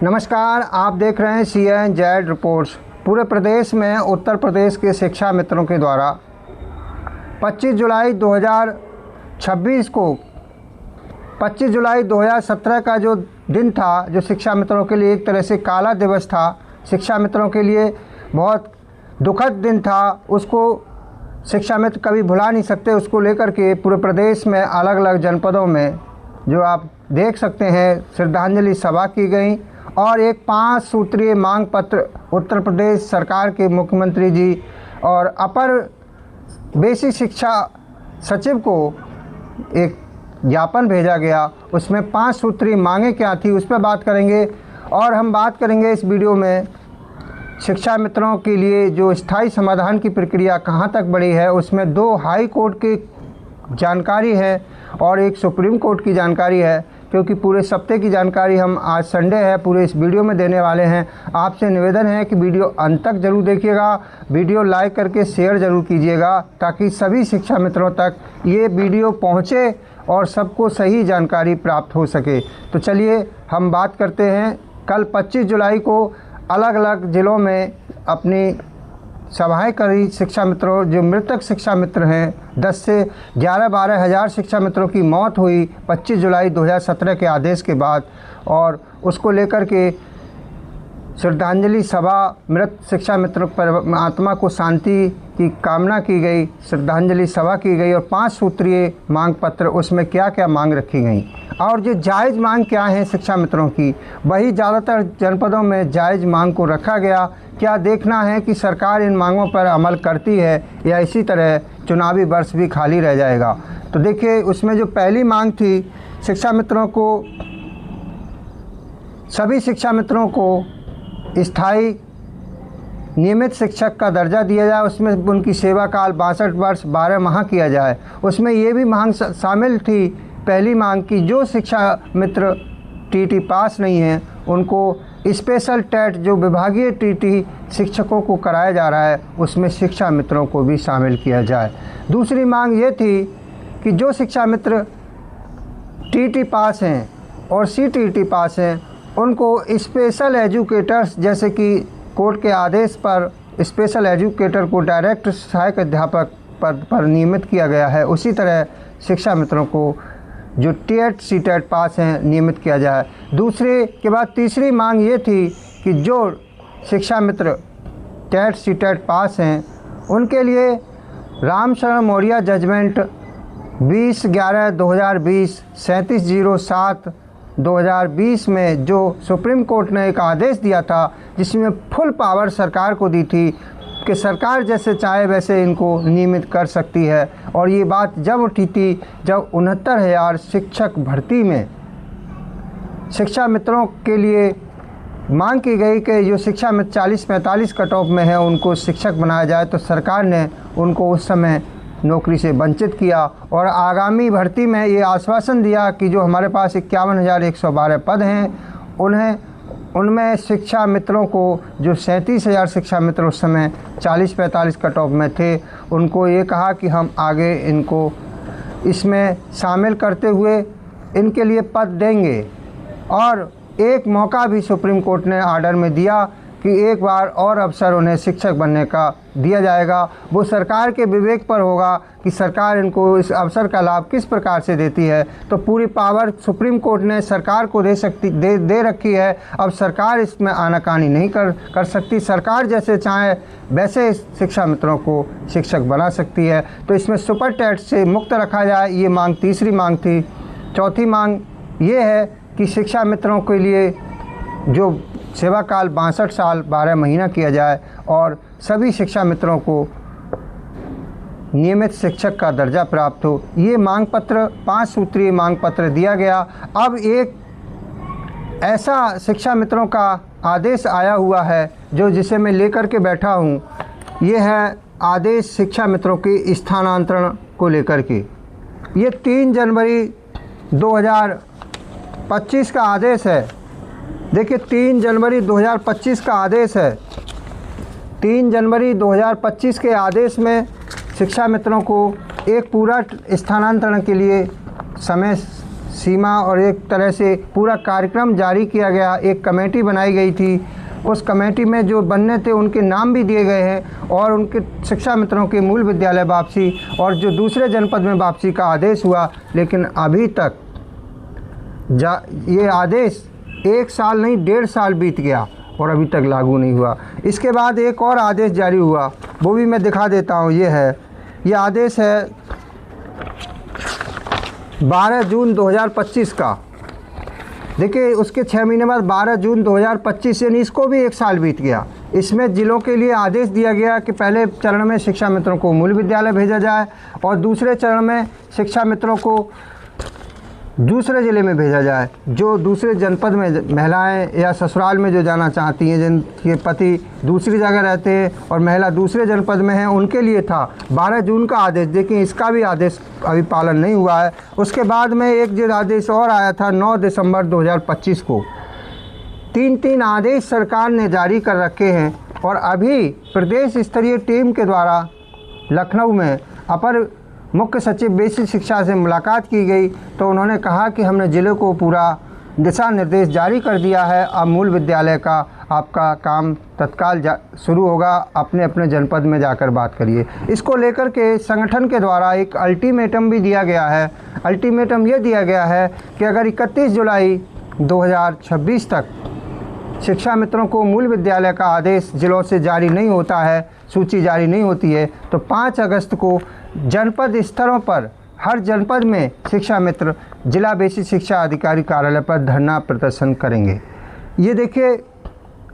नमस्कार, आप देख रहे हैं CNZ रिपोर्ट्स। पूरे प्रदेश में उत्तर प्रदेश के शिक्षा मित्रों के द्वारा 25 जुलाई 2026 को 25 जुलाई 2017 का जो दिन था, जो शिक्षा मित्रों के लिए एक तरह से काला दिवस था, शिक्षा मित्रों के लिए बहुत दुखद दिन था, उसको शिक्षा मित्र कभी भुला नहीं सकते। उसको लेकर के पूरे प्रदेश में अलग अलग जनपदों में जो आप देख सकते हैं श्रद्धांजलि सभा की गई और एक 5 सूत्रीय मांग पत्र उत्तर प्रदेश सरकार के मुख्यमंत्री जी और अपर बेसिक शिक्षा सचिव को एक ज्ञापन भेजा गया। उसमें 5 सूत्रीय मांगें क्या थी उस पर बात करेंगे और हम बात करेंगे इस वीडियो में शिक्षा मित्रों के लिए जो स्थायी समाधान की प्रक्रिया कहाँ तक बढ़ी है। उसमें 2 हाई कोर्ट की जानकारी है और एक सुप्रीम कोर्ट की जानकारी है, क्योंकि पूरे सप्ताह की जानकारी हम आज संडे है पूरे इस वीडियो में देने वाले हैं। आपसे निवेदन है कि वीडियो अंत तक जरूर देखिएगा, वीडियो लाइक करके शेयर ज़रूर कीजिएगा ताकि सभी शिक्षा मित्रों तक ये वीडियो पहुँचे और सबको सही जानकारी प्राप्त हो सके। तो चलिए हम बात करते हैं। कल 25 जुलाई को अलग अलग ज़िलों में अपनी सभाएं करी शिक्षा मित्रों। जो मृतक शिक्षा मित्र हैं 10 से 11-12 हज़ार शिक्षा मित्रों की मौत हुई 25 जुलाई 2017 के आदेश के बाद, और उसको लेकर के श्रद्धांजलि सभा मृत शिक्षा मित्रों पर आत्मा को शांति की कामना की गई, श्रद्धांजलि सभा की गई और 5 सूत्रीय मांग पत्र, उसमें क्या क्या मांग रखी गई और जो जायज़ मांग क्या है शिक्षा मित्रों की, वही ज़्यादातर जनपदों में जायज़ मांग को रखा गया। क्या देखना है कि सरकार इन मांगों पर अमल करती है या इसी तरह चुनावी वर्ष भी खाली रह जाएगा। तो देखिए उसमें जो पहली मांग थी शिक्षा मित्रों को, सभी शिक्षा मित्रों को स्थायी नियमित शिक्षक का दर्जा दिया जाए, उसमें उनकी सेवा काल 62 वर्ष 12 माह किया जाए। उसमें ये भी मांग शामिल थी, पहली मांग की जो शिक्षा मित्र टीटी पास नहीं हैं उनको स्पेशल टेट जो विभागीय टीटी शिक्षकों को कराया जा रहा है उसमें शिक्षा मित्रों को भी शामिल किया जाए। दूसरी मांग ये थी कि जो शिक्षा मित्र टीटी पास हैं और CTET पास हैं उनको स्पेशल एजुकेटर्स, जैसे कि कोर्ट के आदेश पर स्पेशल एजुकेटर को डायरेक्ट सहायक अध्यापक पद पर नियमित किया गया है, उसी तरह शिक्षा मित्रों को जो TET CTET पास हैं नियमित किया जाए। दूसरे के बाद तीसरी मांग ये थी कि जो शिक्षा मित्र TET CTET पास हैं उनके लिए रामशरण मौर्य जजमेंट 20/11/2020 3707/2020 में जो सुप्रीम कोर्ट ने एक आदेश दिया था जिसमें फुल पावर सरकार को दी थी कि सरकार जैसे चाहे वैसे इनको नियमित कर सकती है। और ये बात जब उठी थी जब 69,000 शिक्षक भर्ती में शिक्षा मित्रों के लिए मांग की गई कि जो शिक्षा मित्र 40-45 कट ऑफ में है उनको शिक्षक बनाया जाए, तो सरकार ने उनको उस समय नौकरी से वंचित किया और आगामी भर्ती में ये आश्वासन दिया कि जो हमारे पास 51,112 पद हैं उनमें शिक्षा मित्रों को जो 37,000 शिक्षा मित्र उस समय 40-45 कट ऑफ में थे उनको ये कहा कि हम आगे इनको इसमें शामिल करते हुए इनके लिए पद देंगे। और एक मौका भी सुप्रीम कोर्ट ने आर्डर में दिया कि एक बार और अवसर उन्हें शिक्षक बनने का दिया जाएगा। वो सरकार के विवेक पर होगा कि सरकार इनको इस अवसर का लाभ किस प्रकार से देती है। तो पूरी पावर सुप्रीम कोर्ट ने सरकार को दे रखी है। अब सरकार इसमें आनाकानी नहीं कर सकती, सरकार जैसे चाहे वैसे शिक्षा मित्रों को शिक्षक बना सकती है। तो इसमें सुपर टेट से मुक्त रखा जाए, ये मांग तीसरी मांग थी। चौथी मांग ये है कि शिक्षा मित्रों के लिए जो सेवा काल 62 साल 12 महीना किया जाए और सभी शिक्षा मित्रों को नियमित शिक्षक का दर्जा प्राप्त हो। ये मांग पत्र 5 सूत्रीय मांग पत्र दिया गया। अब एक ऐसा शिक्षा मित्रों का आदेश आया हुआ है जिसे मैं लेकर के बैठा हूँ। ये है आदेश शिक्षा मित्रों के स्थानांतरण को लेकर के। ये 3 जनवरी 2025 का आदेश है। देखिए 3 जनवरी 2025 का आदेश है। 3 जनवरी 2025 के आदेश में शिक्षा मित्रों को एक पूरा स्थानांतरण के लिए समय सीमा और एक तरह से पूरा कार्यक्रम जारी किया गया। एक कमेटी बनाई गई थी, उस कमेटी में जो बनने थे उनके नाम भी दिए गए हैं और उनके शिक्षा मित्रों के मूल विद्यालय वापसी और जो दूसरे जनपद में वापसी का आदेश हुआ, लेकिन अभी तक ये आदेश 1 साल नहीं 1.5 साल बीत गया और अभी तक लागू नहीं हुआ। इसके बाद एक और आदेश जारी हुआ, वो भी मैं दिखा देता हूँ। ये आदेश है 12 जून 2025 का। देखिए, उसके 6 महीने बाद 12 जून 2025 यानी इसको भी 1 साल बीत गया। इसमें जिलों के लिए आदेश दिया गया कि पहले चरण में शिक्षा मित्रों को मूल विद्यालय भेजा जाए और दूसरे चरण में शिक्षा मित्रों को दूसरे ज़िले में भेजा जाए। जो दूसरे जनपद में महिलाएं या ससुराल में जो जाना चाहती हैं, जिनके पति दूसरी जगह रहते हैं और महिला दूसरे जनपद में हैं, उनके लिए था 12 जून का आदेश। देखिए, इसका भी आदेश अभी पालन नहीं हुआ है। उसके बाद में एक जो आदेश और आया था 9 दिसंबर 2025 को। 3 आदेश सरकार ने जारी कर रखे हैं और अभी प्रदेश स्तरीय टीम के द्वारा लखनऊ में अपर मुख्य सचिव बेसिक शिक्षा से मुलाकात की गई, तो उन्होंने कहा कि हमने ज़िले को पूरा दिशा निर्देश जारी कर दिया है। अब मूल विद्यालय का आपका काम तत्काल शुरू होगा, अपने अपने जनपद में जाकर बात करिए। इसको लेकर के संगठन के द्वारा एक अल्टीमेटम भी दिया गया है। अल्टीमेटम ये दिया गया है कि अगर 31 जुलाई 2026 तक शिक्षा मित्रों को मूल विद्यालय का आदेश जिलों से जारी नहीं होता है, सूची जारी नहीं होती है, तो 5 अगस्त को जनपद स्तरों पर हर जनपद में शिक्षा मित्र जिला बेसिक शिक्षा अधिकारी कार्यालय पर धरना प्रदर्शन करेंगे। ये देखिए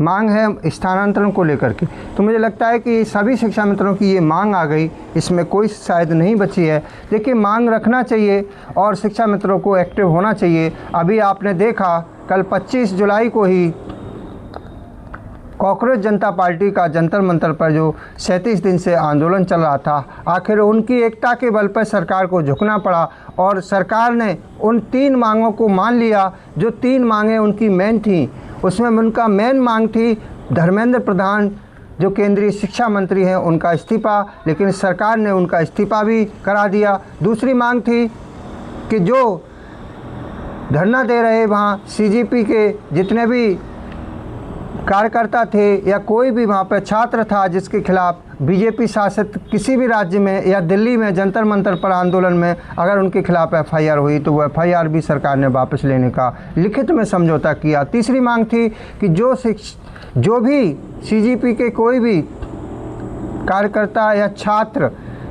मांग है स्थानांतरण को लेकर के। तो मुझे लगता है कि सभी शिक्षा मित्रों की ये मांग आ गई, इसमें कोई शायद नहीं बची है। देखिए, मांग रखना चाहिए और शिक्षा मित्रों को एक्टिव होना चाहिए। अभी आपने देखा कल 25 जुलाई को ही कॉकरोच जनता पार्टी का जंतर मंतर पर जो 37 दिन से आंदोलन चल रहा था, आखिर उनकी एकता के बल पर सरकार को झुकना पड़ा और सरकार ने उन 3 मांगों को मान लिया। जो 3 मांगें उनकी मेन थी, उसमें उनका मेन मांग थी धर्मेंद्र प्रधान जो केंद्रीय शिक्षा मंत्री हैं उनका इस्तीफ़ा, लेकिन सरकार ने उनका इस्तीफ़ा भी करा दिया। दूसरी मांग थी कि जो धरना दे रहे वहाँ CGP के जितने भी कार्यकर्ता थे या कोई भी वहाँ पर छात्र था जिसके खिलाफ बीजेपी शासित किसी भी राज्य में या दिल्ली में जंतर मंतर पर आंदोलन में अगर उनके खिलाफ FIR हुई तो वो FIR भी सरकार ने वापस लेने का लिखित में समझौता किया। तीसरी मांग थी कि जो भी CGP के कोई भी कार्यकर्ता या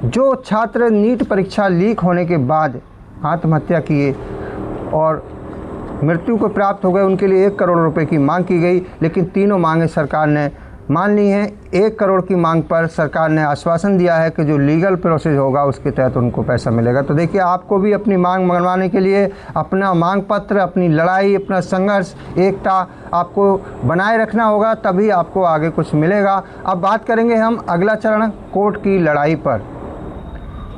जो छात्र नीट परीक्षा लीक होने के बाद आत्महत्या किए और मृत्यु को प्राप्त हो गए, उनके लिए 1 करोड़ रुपए की मांग की गई। लेकिन तीनों मांगें सरकार ने मान ली हैं। 1 करोड़ की मांग पर सरकार ने आश्वासन दिया है कि जो लीगल प्रोसेस होगा उसके तहत उनको पैसा मिलेगा। तो देखिए, आपको भी अपनी मांग मनवाने के लिए अपना मांग पत्र, अपनी लड़ाई, अपना संघर्ष, एकता आपको बनाए रखना होगा, तभी आपको आगे कुछ मिलेगा। अब बात करेंगे हम अगला चरण कोर्ट की लड़ाई पर।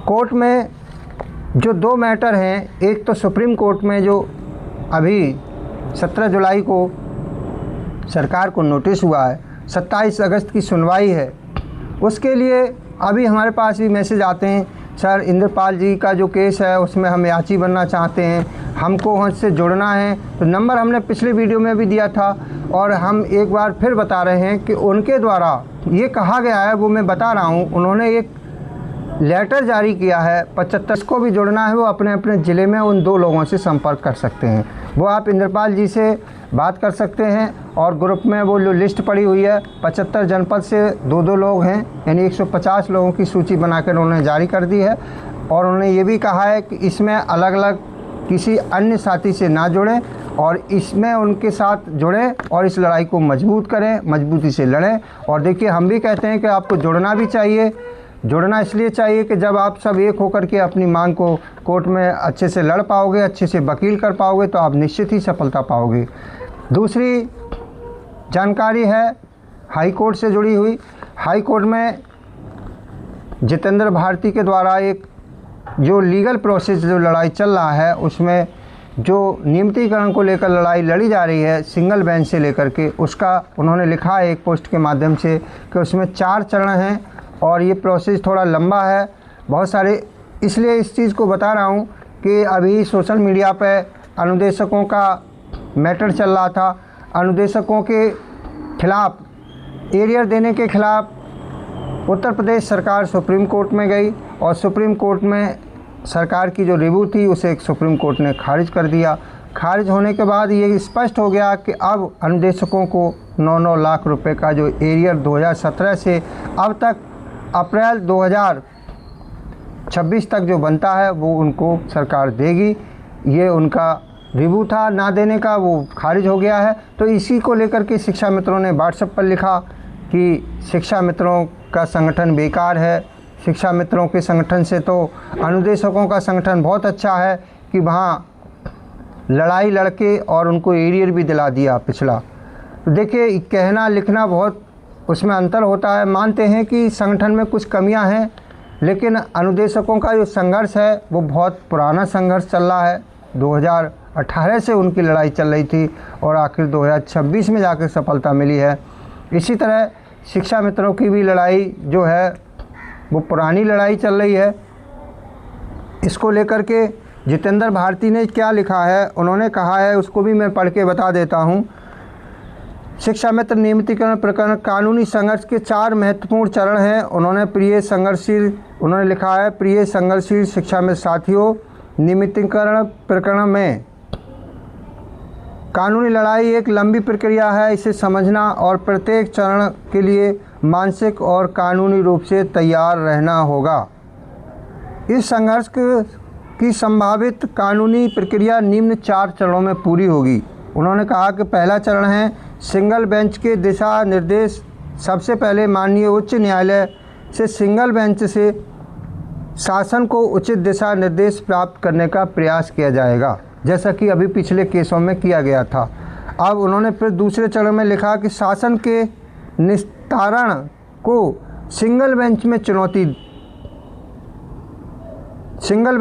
कोर्ट में जो 2 मैटर हैं, एक तो सुप्रीम कोर्ट में जो अभी 17 जुलाई को सरकार को नोटिस हुआ है, 27 अगस्त की सुनवाई है, उसके लिए अभी हमारे पास भी मैसेज आते हैं, सर इंद्रपाल जी का जो केस है उसमें हम याची बनना चाहते हैं, हमको उससे जुड़ना है। तो नंबर हमने पिछले वीडियो में भी दिया था और हम एक बार फिर बता रहे हैं कि उनके द्वारा ये कहा गया है, वो मैं बता रहा हूँ, उन्होंने एक लेटर जारी किया है। 75 को भी जुड़ना है, वो अपने अपने ज़िले में उन 2 लोगों से संपर्क कर सकते हैं। वो आप इंद्रपाल जी से बात कर सकते हैं और ग्रुप में वो जो लिस्ट पड़ी हुई है 75 जनपद से 2-2 लोग हैं, यानी 150 लोगों की सूची बनाकर उन्होंने जारी कर दी है। और उन्होंने ये भी कहा है कि इसमें अलग अलग किसी अन्य साथी से ना जुड़ें और इसमें उनके साथ जुड़ें और इस लड़ाई को मजबूत करें, मजबूती से लड़ें। और देखिए, हम भी कहते हैं कि आपको जुड़ना भी चाहिए। जुड़ना इसलिए चाहिए कि जब आप सब एक होकर के अपनी मांग को कोर्ट में अच्छे से लड़ पाओगे, अच्छे से वकील कर पाओगे, तो आप निश्चित ही सफलता पाओगे। दूसरी जानकारी है हाई कोर्ट से जुड़ी हुई। हाई कोर्ट में जितेंद्र भारती के द्वारा एक जो लीगल प्रोसेस जो लड़ाई चल रहा है, उसमें जो नियमितीकरण को लेकर लड़ाई लड़ी जा रही है सिंगल बेंच से लेकर के, उसका उन्होंने लिखा है एक पोस्ट के माध्यम से कि उसमें 4 चरण हैं और ये प्रोसेस थोड़ा लंबा है, बहुत सारे, इसलिए इस चीज़ को बता रहा हूँ कि अभी सोशल मीडिया पे अनुदेशकों का मैटर चल रहा था। अनुदेशकों के खिलाफ एरियर देने के खिलाफ उत्तर प्रदेश सरकार सुप्रीम कोर्ट में गई और सुप्रीम कोर्ट में सरकार की जो रिव्यू थी उसे सुप्रीम कोर्ट ने खारिज कर दिया। खारिज होने के बाद ये स्पष्ट हो गया कि अब अनुदेशकों को 9-9 लाख रुपए का जो एरियर 2017 से अब तक अप्रैल 2026 तक जो बनता है वो उनको सरकार देगी। ये उनका रिव्यू था ना देने का, वो खारिज हो गया है। तो इसी को लेकर के शिक्षा मित्रों ने व्हाट्सएप पर लिखा कि शिक्षा मित्रों का संगठन बेकार है। शिक्षा मित्रों के संगठन से तो अनुदेशकों का संगठन बहुत अच्छा है कि वहाँ लड़ाई लड़के और उनको एरियर भी दिला दिया पिछला। तो देखिए, कहना लिखना बहुत उसमें अंतर होता है। मानते हैं कि संगठन में कुछ कमियां हैं, लेकिन अनुदेशकों का जो संघर्ष है वो बहुत पुराना संघर्ष चल रहा है। 2018 से उनकी लड़ाई चल रही थी और आखिर 2026 में जाकर सफलता मिली है। इसी तरह शिक्षा मित्रों की भी लड़ाई जो है वो पुरानी लड़ाई चल रही है। इसको लेकर के जितेंद्र भारती ने क्या लिखा है, उन्होंने कहा है, उसको भी मैं पढ़ के बता देता हूँ। शिक्षा मित्र नियमितीकरण प्रकरण कानूनी संघर्ष के 4 महत्वपूर्ण चरण हैं। उन्होंने लिखा है, प्रिय संघर्षशील शिक्षा मित्र साथियों, नियमितीकरण प्रकरण में कानूनी लड़ाई एक लंबी प्रक्रिया है। इसे समझना और प्रत्येक चरण के लिए मानसिक और कानूनी रूप से तैयार रहना होगा। इस संघर्ष की संभावित कानूनी प्रक्रिया निम्न 4 चरणों में पूरी होगी। उन्होंने कहा कि पहला चरण है सिंगल बेंच के दिशा निर्देश। सबसे पहले माननीय उच्च न्यायालय से सिंगल बेंच से शासन को उचित दिशा निर्देश प्राप्त करने का प्रयास किया जाएगा, जैसा कि अभी पिछले केसों में किया गया था। अब उन्होंने फिर दूसरे चरण में लिखा कि शासन के निस्तारण को सिंगल बेंच में चुनौती, सिंगल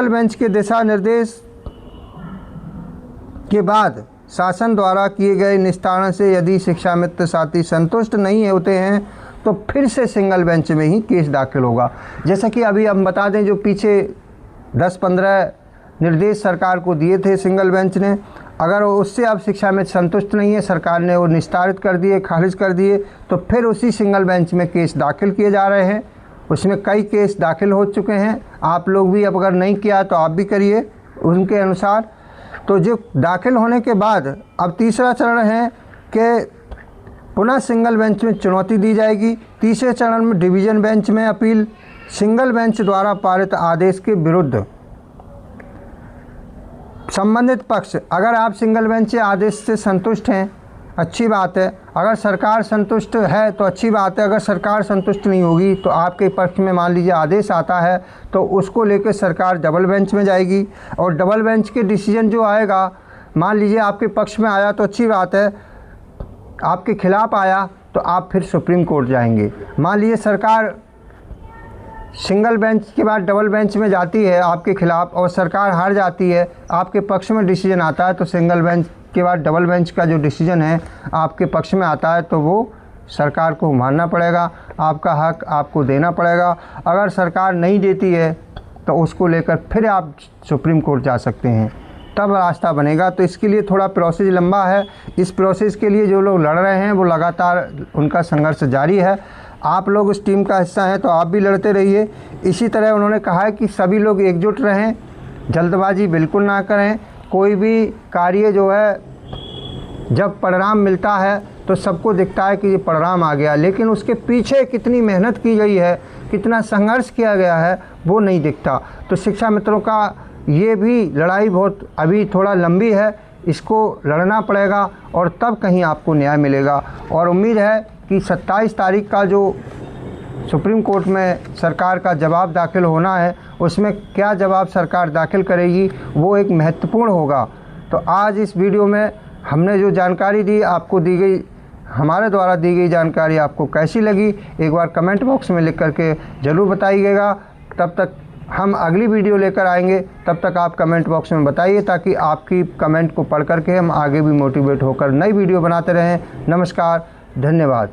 बेंच के दिशा निर्देश के बाद शासन द्वारा किए गए निस्तारण से यदि शिक्षा मित्र साथी संतुष्ट नहीं होते हैं तो फिर से सिंगल बेंच में ही केस दाखिल होगा। जैसा कि अभी हम बता दें, जो पीछे 10-15 निर्देश सरकार को दिए थे सिंगल बेंच ने, अगर उससे अब शिक्षा मित्र संतुष्ट नहीं है, सरकार ने वो निस्तारित कर दिए, खारिज कर दिए, तो फिर उसी सिंगल बेंच में केस दाखिल किए जा रहे हैं। उसमें कई केस दाखिल हो चुके हैं। आप लोग भी अब अगर नहीं किया तो आप भी करिए उनके अनुसार। तो जो दाखिल होने के बाद अब तीसरा चरण है कि पुनः सिंगल बेंच में चुनौती दी जाएगी। तीसरे चरण में डिवीज़न बेंच में अपील। सिंगल बेंच द्वारा पारित आदेश के विरुद्ध संबंधित पक्ष, अगर आप सिंगल बेंच के आदेश से संतुष्ट हैं, अच्छी बात है। अगर सरकार संतुष्ट है तो अच्छी बात है। अगर सरकार संतुष्ट नहीं होगी तो आपके पक्ष में मान लीजिए आदेश आता है तो उसको लेकर सरकार डबल बेंच में जाएगी और डबल बेंच के डिसीजन जो आएगा, मान लीजिए आपके पक्ष में आया तो अच्छी बात है, आपके खिलाफ आया तो आप फिर सुप्रीम कोर्ट जाएंगे। मान लीजिए सरकार सिंगल बेंच के बाद डबल बेंच में जाती है आपके खिलाफ और सरकार हार जाती है, आपके पक्ष में डिसीजन आता है तो सिंगल बेंच के बाद डबल बेंच का जो डिसीजन है आपके पक्ष में आता है तो वो सरकार को मानना पड़ेगा, आपका हक आपको देना पड़ेगा। अगर सरकार नहीं देती है तो उसको लेकर फिर आप सुप्रीम कोर्ट जा सकते हैं, तब रास्ता बनेगा। तो इसके लिए थोड़ा प्रोसेस लंबा है। इस प्रोसेस के लिए जो लोग लड़ रहे हैं वो लगातार उनका संघर्ष जारी है। आप लोग उस टीम का हिस्सा हैं तो आप भी लड़ते रहिए। इसी तरह उन्होंने कहा है कि सभी लोग एकजुट रहें, जल्दबाजी बिल्कुल ना करें। कोई भी कार्य जो है जब परिणाम मिलता है तो सबको दिखता है कि ये परिणाम आ गया, लेकिन उसके पीछे कितनी मेहनत की गई है, कितना संघर्ष किया गया है, वो नहीं दिखता। तो शिक्षा मित्रों का ये भी लड़ाई बहुत अभी थोड़ा लंबी है, इसको लड़ना पड़ेगा और तब कहीं आपको न्याय मिलेगा। और उम्मीद है कि 27 तारीख का जो सुप्रीम कोर्ट में सरकार का जवाब दाखिल होना है, उसमें क्या जवाब सरकार दाखिल करेगी वो एक महत्वपूर्ण होगा। तो आज इस वीडियो में हमने जो जानकारी दी, आपको दी गई, हमारे द्वारा दी गई जानकारी आपको कैसी लगी, एक बार कमेंट बॉक्स में लिख करके ज़रूर बताइएगा। तब तक हम अगली वीडियो लेकर आएंगे, तब तक आप कमेंट बॉक्स में बताइए ताकि आपकी कमेंट को पढ़ करके हम आगे भी मोटिवेट होकर नई वीडियो बनाते रहें। नमस्कार, धन्यवाद।